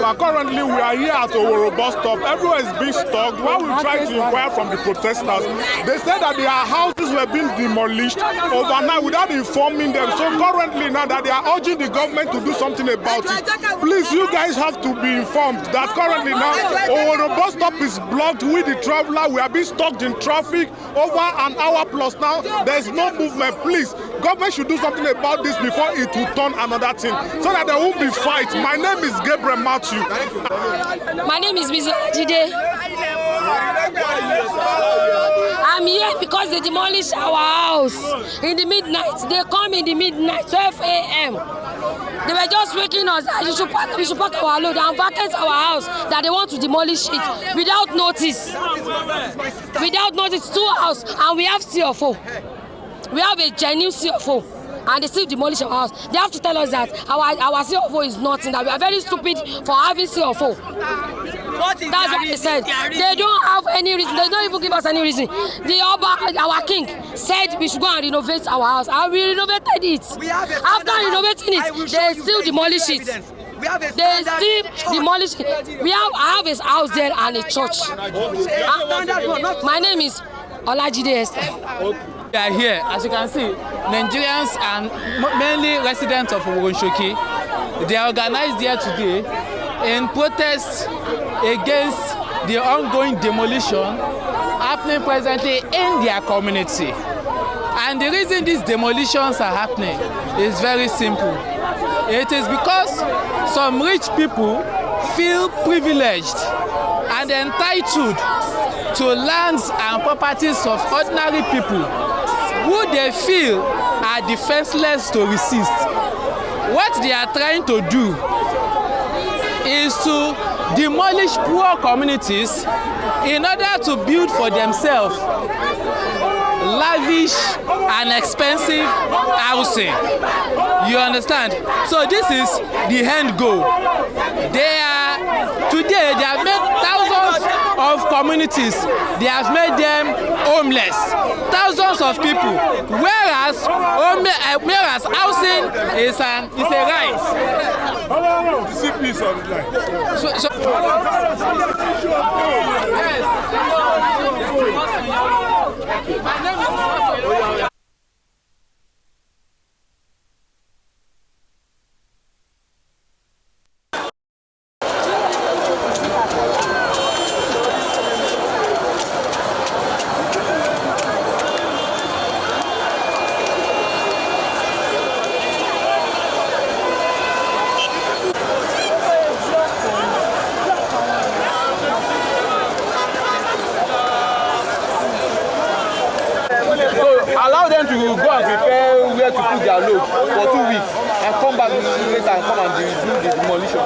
and currently we are here at Oworo bus stop. Everywhere is being stocked. While we try to inquire from the protesters, they said that their houses were being demolished overnight without informing them. So currently now that they are urging the government to do something about it, please, you guys have to be informed that currently now Oworo bus stop is blocked with the traveler. We are being stuck in traffic over an hour plus now. There is no movement. Please, government should do something about this before it will turn another thing, so that there won't be fights. My name is Gabriel Matthew. My name is Babajide. I'm here because they demolished our house in the midnight. They come in the midnight, 12 a.m. They were just waking us that we should pack our load and vacate our house, that they want to demolish it without notice. Without notice, 2 houses, and we have CFO. We have a genuine CFO, and they still demolish our house. They have to tell us that our CFO is nothing, that we are very stupid for having CFO. That's what they said. They don't have any reason. They don't even give us any reason. The Oba, our king, said we should go and renovate our house, and we renovated it. After renovating it, they still demolish it. They still demolish it. I have a house there and a church. My name is Olajide Esther. We are here, as you can see, Nigerians and mainly residents of Oworonshoki. They are organized here today in protest against the ongoing demolition happening presently in their community. And the reason these demolitions are happening is very simple. It is because some rich people feel privileged and entitled to lands and properties of ordinary people who they feel are defenseless to resist. What they are trying to do is to demolish poor communities in order to build for themselves lavish and expensive housing. You understand? So this is the end goal. Today they have made thousands of communities. They have made them homeless. Thousands of people. Whereas housing is a right. My name is allow them to go and prepare where to put their load for 2 weeks and come back later and come and do the demolition.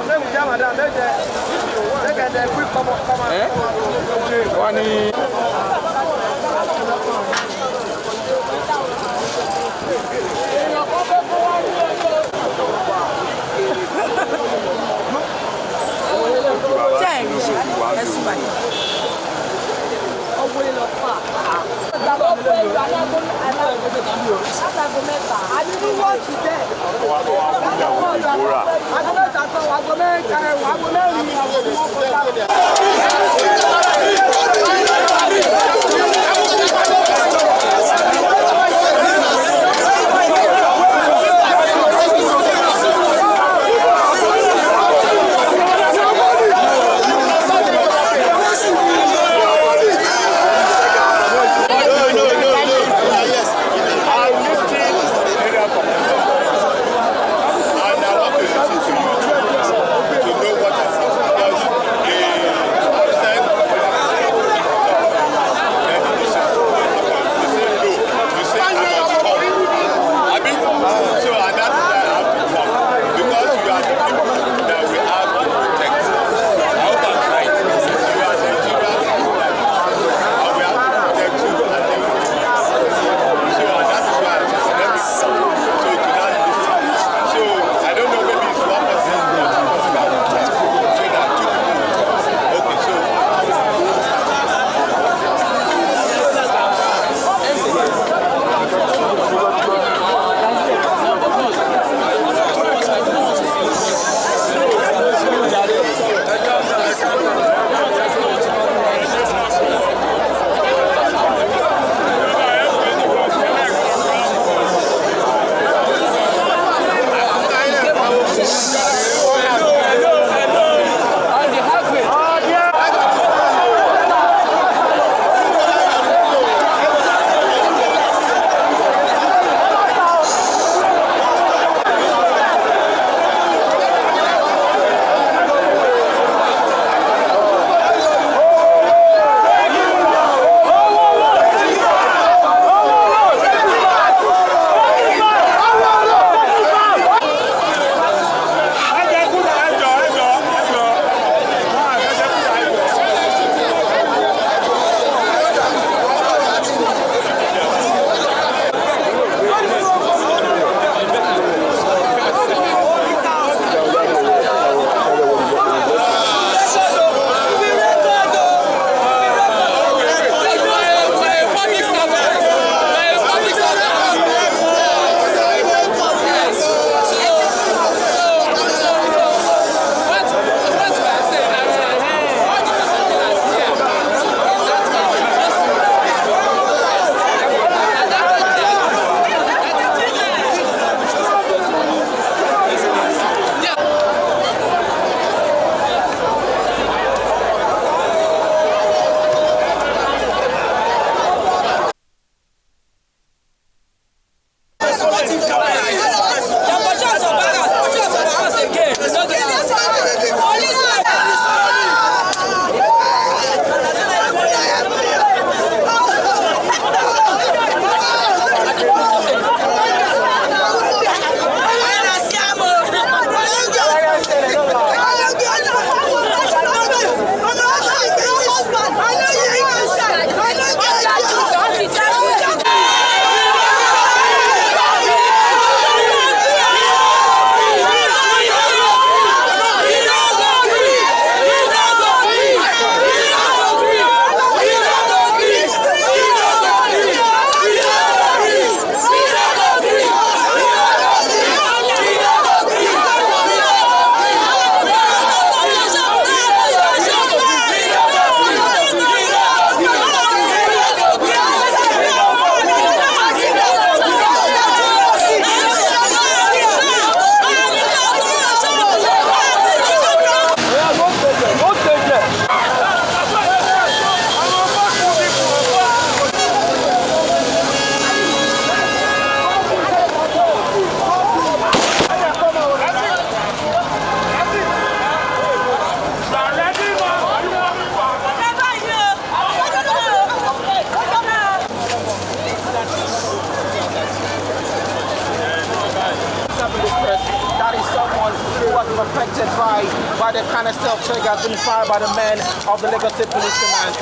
canister of tear gas being fired by the men of the Lagos State Police Command.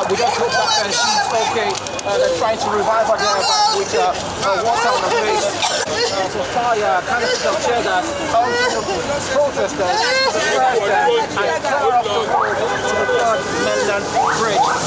We just hope that she's okay. They're trying to revive her there with water on her face. So fire canisters of tear gas onto protesters to disperse them and clear off the road to the Third Mainland Bridge.